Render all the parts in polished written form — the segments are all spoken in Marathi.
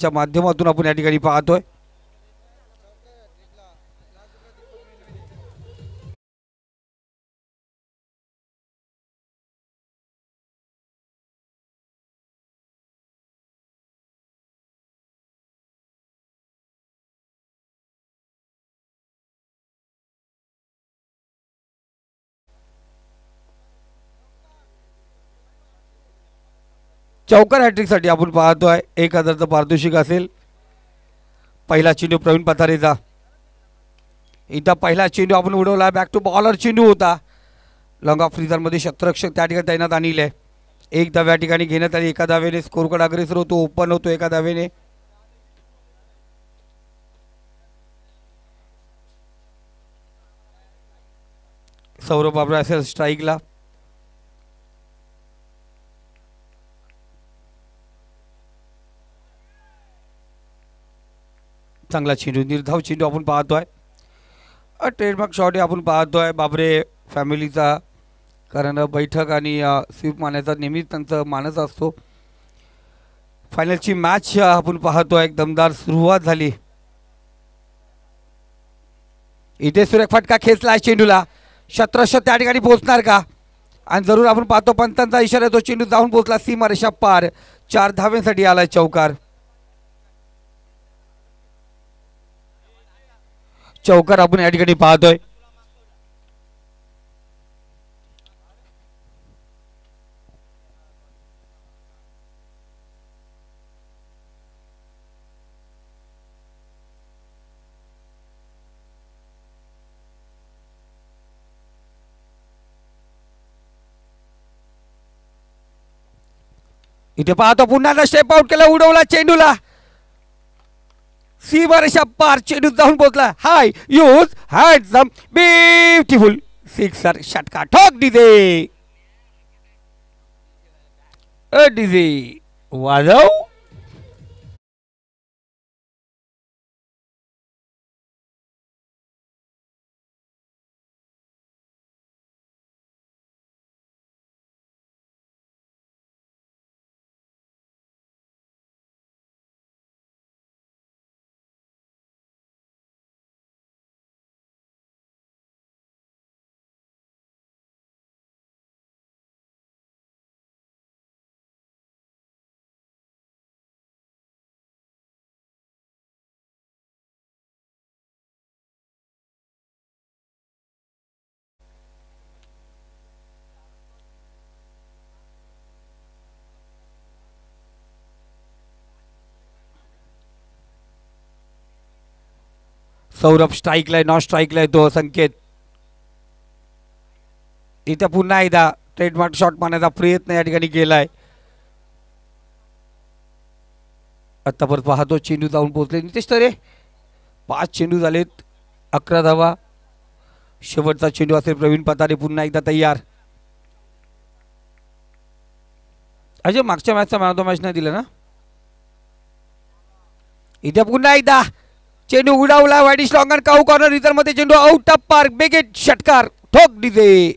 च्या माध्यमातून आपण या ठिकाणी पाहतोय. चौकार हॅट्रिकसाठी आपण पाहतोय 1000चं पारितोषिक असेल. पहिला चेंडू प्रवीण पथारेचा. इथं पहिला चेंडू आपण उडवला. बॅक टू बॉलर चेंडू होता. लॉंग ऑफ फ्रीजरमध्ये क्षेत्ररक्षक त्या ठिकाणी तैनात आणले. एक धाव या ठिकाणी घेण्यात आली. एका धावेने स्कोरकडे अग्रेसर होतो. ओपन होतो एका धावेने. सौरभ बाबरा असेल स्ट्राईकला. चांगला चेंडू निर्धाव चेंडू आपण पाहतोय. ट्रेडमार्क शॉट आपण पाहतोय बाबरे फॅमिलीचा. कारण बैठक आणि स्वीप मारण्याचा नेहमीच त्यांचा मानस असतो. फायनलची मॅच आपण पाहतोय. एक दमदार सुरुवात झाली. इथे सुरेख फटका खेचला चेंडूला. शतरश त्या ठिकाणी पोहोचणार का? आणि जरूर आपण पाहतो पंतांचा इशारा. तो चेंडू जाऊन पोहोचला सीमारेषा पार. 4 धाव्यांसाठी आला चौकार. चौकार आपण या ठिकाणी पाहतोय. इथे पाहतो पुन्हा स्टेप आउट केला. उडवला चेंडूला सीमारेषा पार. चेंडू जाऊन पोहोचला. हाय यूज हँडसम ब्युटिफुल सिक्सर. षटका ठोक डीजे. डीजे वाजव. सौरभ स्ट्राईकला आहे. नॉन स्ट्राईकला आहे तो संकेत. इथे पुन्हा एकदा ट्रेडमार्क शॉट मारण्याचा प्रयत्न या ठिकाणी केलाय. आता परत पाहतो चेंडू जाऊन पोहोचले. नितेश तरे 5 चेंडू झालेत. 11 धावा. शेवटचा चेंडू असेल. प्रवीण पतारे पुन्हा एकदा तयार. अजय मागच्या मॅचचा मॅन ऑफ द मॅच नाही दिला ना. इथे पुन्हा एकदा चेंडू उडावला. वाईडिश लॉंगन काऊ कॉर्नर रिझर्व मध्ये चेंडू आउट ऑफ पार्क. बेगेट षटकार ठोक डीजे.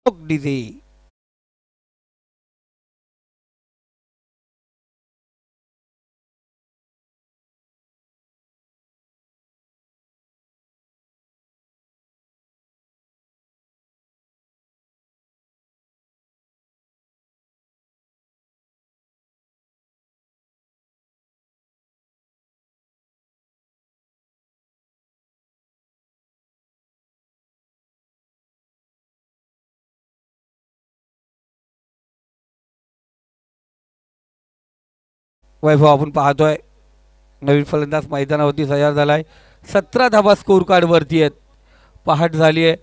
डीजे वैभव आपण पाहतोय नवीन फलंदाज मैदानावरती तयार झालाय. 17 धावा स्कोर कार्ड वरती आहेत. पहाट झाली आहे.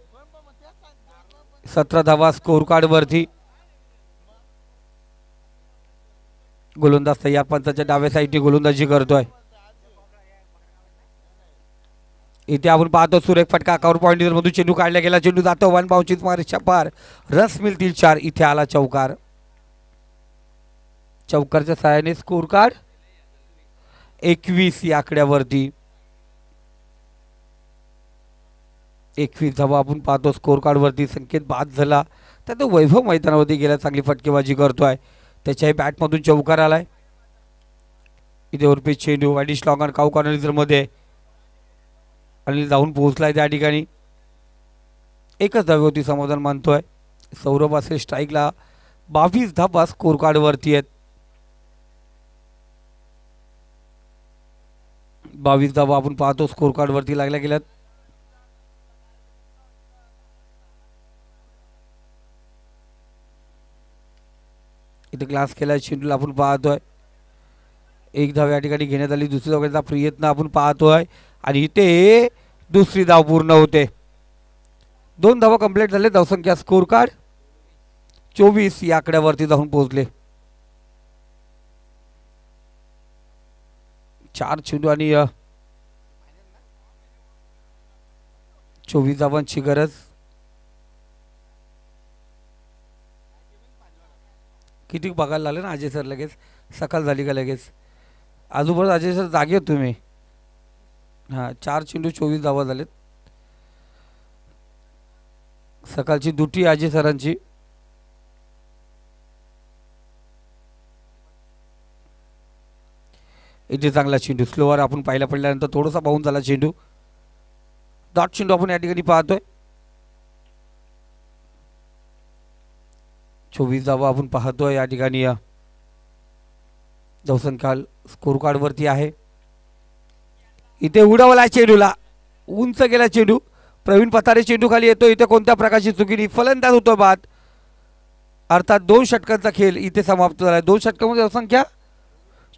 17 धावा स्कोर कार्ड वरती. गोलंदाज तयार पंचाच्या डाव्या साईडने गोलंदाजी करतोय. इथे आपण पाहतो सुरेख फटका अकाउंट पॉईंट मधून चेंडू काढला गेला. चेंडू जातो वन बाउंचीत मारेच्या पार. रस मिळतील 4. इथे आला चौकार. चौकारच्या सहाय्याने स्कोर कार्ड 21 या आकड्यावरती. 21 धावा आपण पाहतो स्कोर कार्ड वरती. संकेत बाद झाला तर वैभव मैदानावरती गेला. चांगली फटकेबाजी करतोय. त्याच्याही बॅटमधून चौकार आलाय. इथे उर्फी चेंडू वाईडिश लॉंग काऊ कॉर्नर मध्ये अनिल जाऊन पोहोचलाय त्या ठिकाणी. एकच धावेवरती समाधान मानतोय. सौरभ असेल स्ट्राईकला. 22 धावा स्कोर कार्ड वरती आहेत. 22 धावा आपण पाहतो स्कोर कार्ड वरती लागल्या गेल्यात. इथे क्लास केलाय चेंडूला आपण पाहतोय. एक धाव या ठिकाणी घेण्यात आली. दुसरी धाव प्रयत्न आपण पाहतोय आणि इथे दुसरी धाव पूर्ण होते. 2 धावा कंप्लीट झाले. धावसंख्या स्कोर कार्ड 24 या आकड्यावरती जाऊन पोहोचले. 4 चेंडू आणि 24 धावांची गरज. किती बघायला लागले ना अजय सर. लगेच सकाळ झाली का लगेच आजूबाजू अजय सर जागे होत तुम्ही. हां 4 चेंडू 24 धावा झालेत. सकाळची दुटी अजय सरांची. इथे चांगला चेंडू स्लोवर आपण पाहिला पडल्यानंतर थोडासा बाउंस झाला चेंडू. डॉट चेंडू आपण या ठिकाणी पाहतोय. 24 धावा आपण पाहतोय या ठिकाणी. धावसंख्या स्कोर कार्ड वरती आहे. इथे उडवला चेंडूला. उंच गेला चेंडू. प्रवीण पतारे चेंडू खाली येतो. इथे कोणत्या प्रकारची चुकीनी फलंदाज होतो बाद. अर्थात 2 षटकांचा खेळ इथे समाप्त झाला. 2 षटकांमध्ये धावसंख्या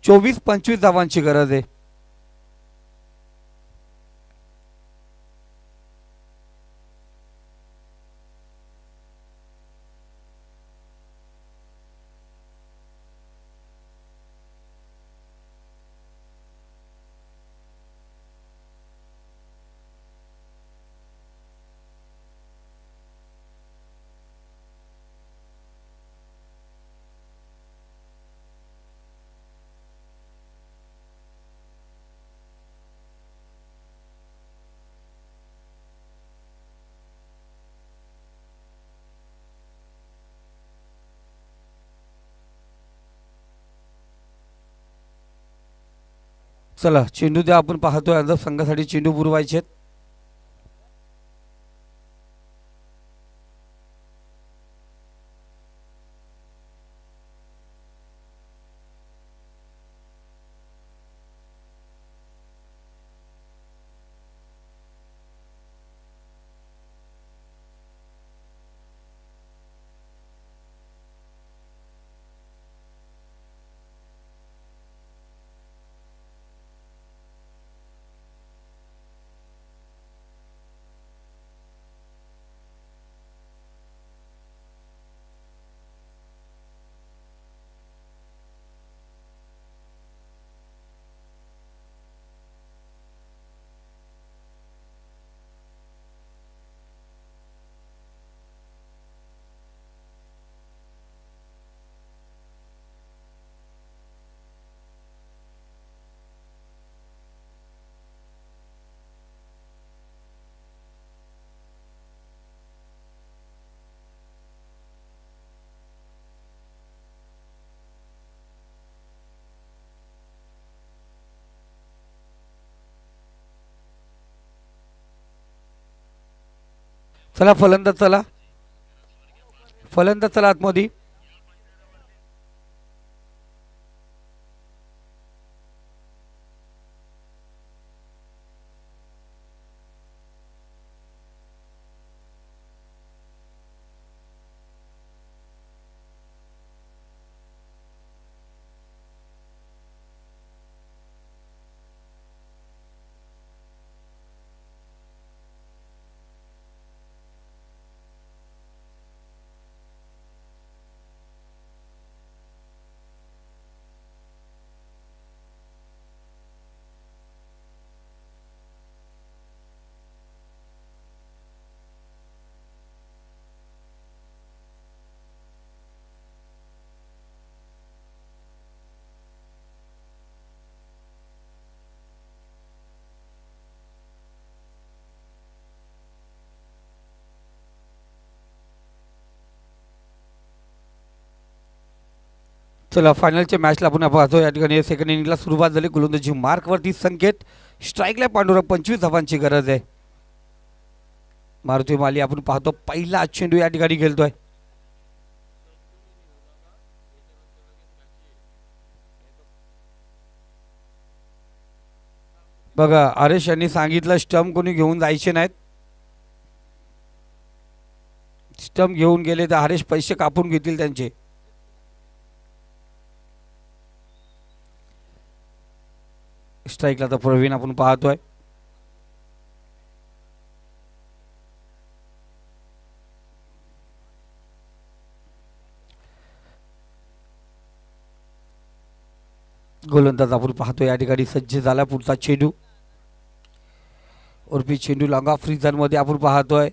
24-25 धावांची गरज आहे. चला चेंडू द्या आपण पाहतोय. अंदाज संघासाठी चेंडू पुरवायचे. चला फलंदाज, चला फलंदाज, चला आतमध्ये. चला फायनलच्या मॅचला आपण पाहतो. या ठिकाणी सेकंड इनिंगला सुरुवात झाली. गोलंदाजी मार्कवरती संकेत, स्ट्राईकला पांडुरंग. 25 धावांची गरज आहे. मारुती माली आपण पाहतो पहिला चेंडू या ठिकाणी खेळतोय. बघा हरेश यांनी सांगितलं स्टंप कोणी घेऊन जायचे नाहीत. स्टंप घेऊन गेले तर हरेश पैसे कापून घेतील त्यांचे. स्ट्राईकला तर प्रवीण आपण पाहतोय. गोलंदाज आपण पाहतोय या ठिकाणी सज्ज झाला. पुढचा चेंडू उर्फी चेंडू लांगा फ्रीजर मध्ये आपण पाहतोय.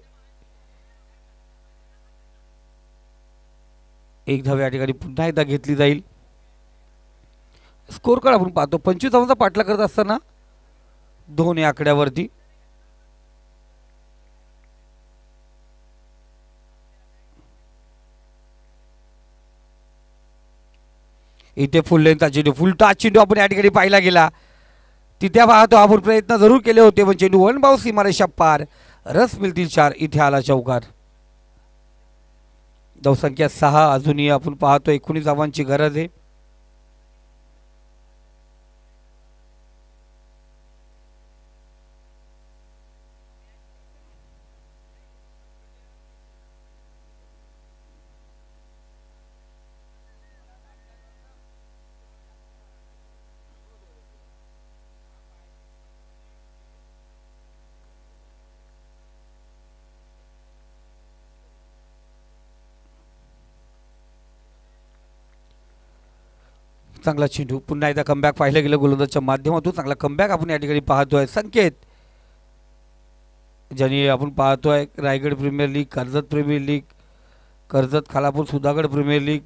एक धाव या ठिकाणी पुन्हा एकदा घेतली जाईल. स्कोर कार्ड आपण पाहतो. 25 धावांचा पाठला करत असताना 2 या आकड्यावरती. इथे फुल लेंथचा चेंडू, फुल टॉस चेंडू आपण या ठिकाणी पाहिला गेला. तिथे पाहतो आपण प्रयत्न जरूर केले होते पण चेंडू वन बाउन्स सीमारेषा पार. रस मिळतील 4. इथे आला चौकार. धावसंख्या 6. अजूनही आपण पाहतो 19 धावांची गरज आहे. चांगला चेंडू, पुन्हा एकदा कमबॅक पाहिलं गेलं गोलंदाजच्या माध्यमातून. चांगला कमबॅक आपण या ठिकाणी पाहतोय. संकेत ज्यांनी आपण पाहतोय Raigad premier league, Karjat premier league, Karjat Khalapur Sudhagad premier league,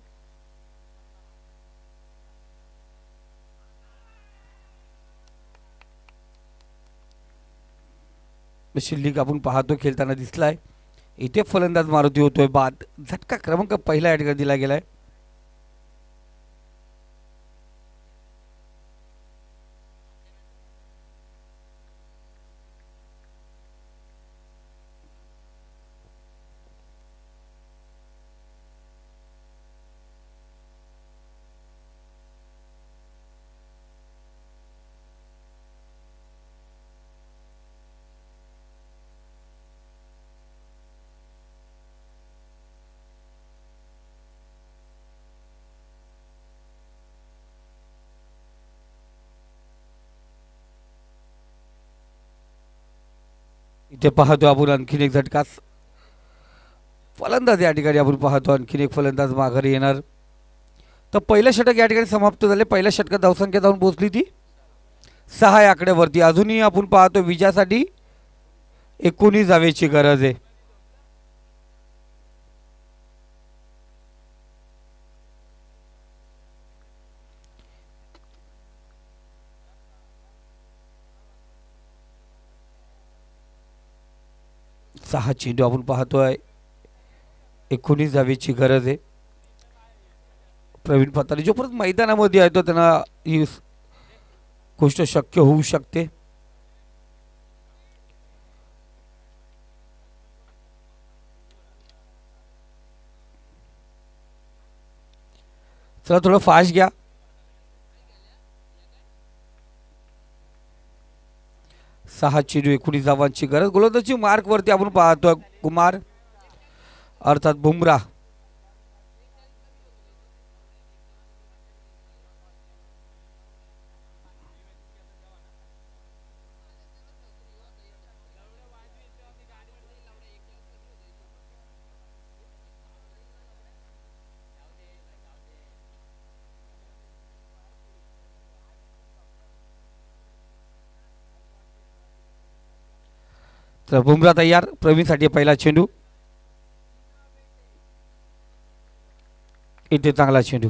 अशी लीग आपण पाहतो खेळताना दिसलाय. इथे फलंदाज मारुती होतोय बाद. झटका क्रमांक पहिला या ठिकाणी दिला गेलाय. इथे पाहतो आपण आणखीन एक झटका. फलंदाज या ठिकाणी आपण पाहतो आणखीन एक फलंदाज माघारी येणार. तर पहिलं षटक या ठिकाणी समाप्त झाले. पहिल्या षटकात धावसंख्या जाऊन पोहोचली ती 6 या आकड्यावरती. अजूनही आपण पाहतो विजयासाठी 19 धावेची गरज आहे. सहा चेंडू आपण पाहतोय 19 धावेची गरज आहे. प्रवीण पतारे जोपर्यंत मैदानामध्ये आहे तो त्यांना ही गोष्ट शक्य होऊ शकते. चला थोडं फास्ट घ्या. सहा चेंडू 19 धावांची गरज. गोलंदाजी मार्क वरती आपण पाहतोय कुमार अर्थात बुमराह. तर बुमराह तयार. प्रवीणसाठी पहिला चेंडू. इथे चांगला चेंडू.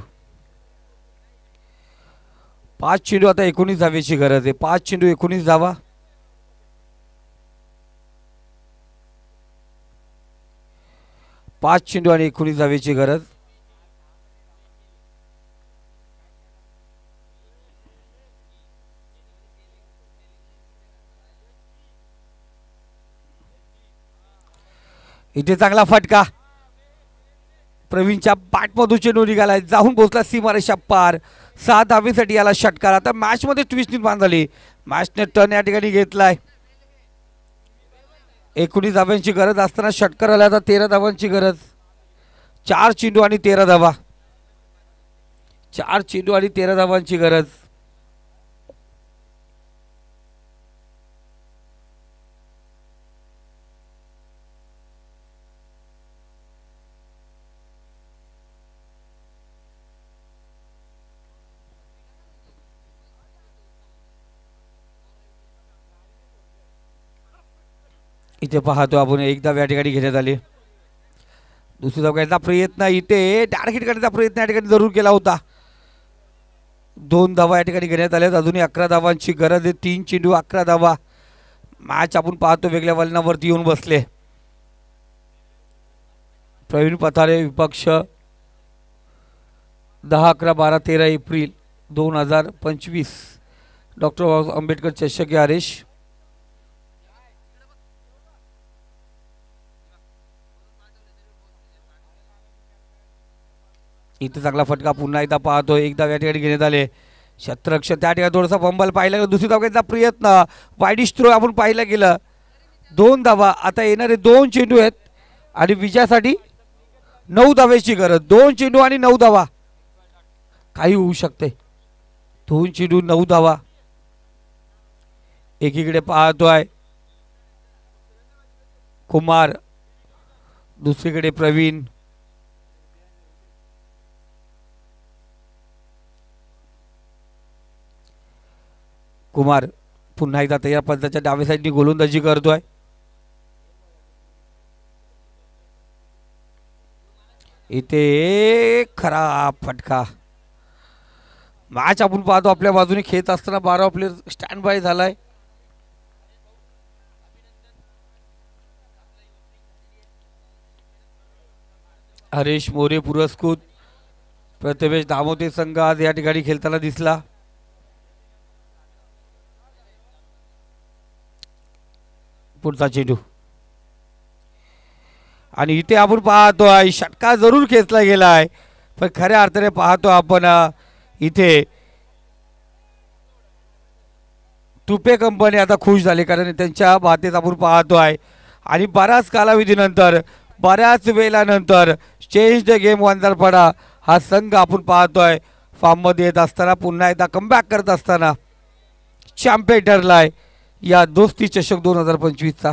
5 चेंडू आता 19 धावेची गरज आहे. 5 चेंडू 19 धावा. पाच चेंडू आणि 19 धावेची गरज. इथे चांगला फटका. प्रवीणच्या बॅटमधून चेंडू निघाला, जाऊन पोहोचला सीमारेषा पार. 6 धावेसाठी याला षटकार. आता मॅच मध्ये ट्विस्ट निर्माण झाली. मॅचने टर्न या ठिकाणी घेतलाय. 19 धाव्यांची गरज असताना षटकार आला. आता 13 धावांची गरज. 4 चेंडू आणि 13 धावा. 4 चेंडू आणि 13 धावांची गरज. इथे पाहतो आपण एक धाव या ठिकाणी घेण्यात आली. दुसरी धाव घ्यायचा प्रयत्न इथे टार्गेट करण्याचा प्रयत्न या ठिकाणी जरूर केला होता. 2 धावा या ठिकाणी घेण्यात आल्यात. अजूनही 11 धावांची गरज आहे. 3 चेंडू 11 धावा. मॅच आपण पाहतो वेगळ्या वलनावरती येऊन बसले. प्रवीण पथारे विपक्ष. 10, 11, 12, 13 एप्रिल 2025 डॉक्टर आंबेडकर चषक आरेश. इथे चांगला फटका. पुन्हा एकदा पाहतो. एक धाव या ठिकाणी घेण्यात आले. क्षेत्ररक्षण त्या ठिकाणी थोडासा बंबल पाहिला गेला. दुसरी धाव घ्यायचा प्रयत्न. वाईडिश थ्रो आपण पाहिला गेलं. 2 धावा. आता येणारे 2 चेंडू आहेत आणि विजयासाठी 9 धावेची गरज. 2 चेंडू आणि 9 धावा. काही होऊ शकते. 2 चेंडू 9 धावा. एकीकडे पाहतोय कुमार, दुसरीकडे प्रवीण. कुमार पुन्हा एकदा तयार पद्धतीच्या डाव्या साईडनी गोलंदाजी करतोय. इथे खराब फटका. मॅच आपण पाहतो आपल्या बाजूने खेळत असताना 12 प्लेयर स्टँड बाय झालाय. हरेश मोरे पुरस्कृत प्रथमेश दामोते संघ आज या ठिकाणी खेळताना दिसला. पुढचा चेंडू आणि इथे आपण पाहतोय षटकार जरूर खेचला गेलाय, पण खऱ्या अर्थाने पाहतो आपण इथे तुपे कंपनी आता खुश झाली, कारण त्यांच्या बातेत आपण पाहतोय आणि बऱ्याच कालावधीनंतर बऱ्याच वेळानंतर चेंज द गेम वंजारपाडा हा संघ आपण पाहतोय फॉर्ममध्ये येत असताना पुन्हा एकदा कमबॅक करत असताना चॅम्पियन ठरलाय या दोस्ती चषक 2025चा.